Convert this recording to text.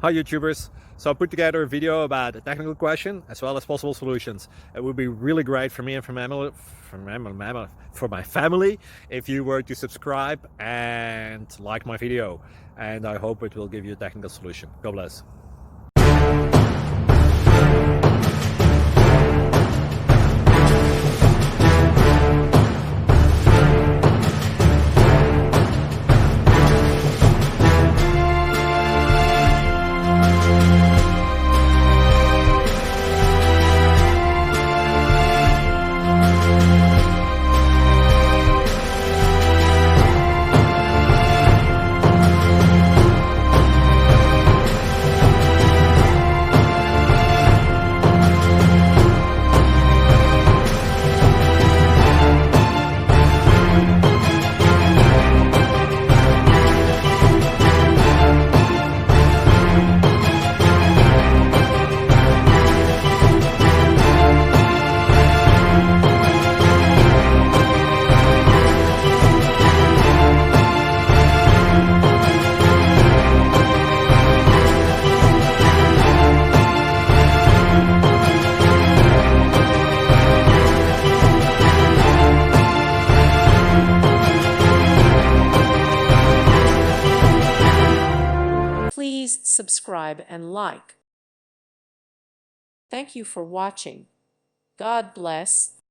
Hi YouTubers! So I put together a video about a technical question as well as possible solutions. It would be really great for me and for my family if you were to subscribe and like my video, and I hope it will give you a technical solution. God bless. Please subscribe and like. Thank you for watching. God bless.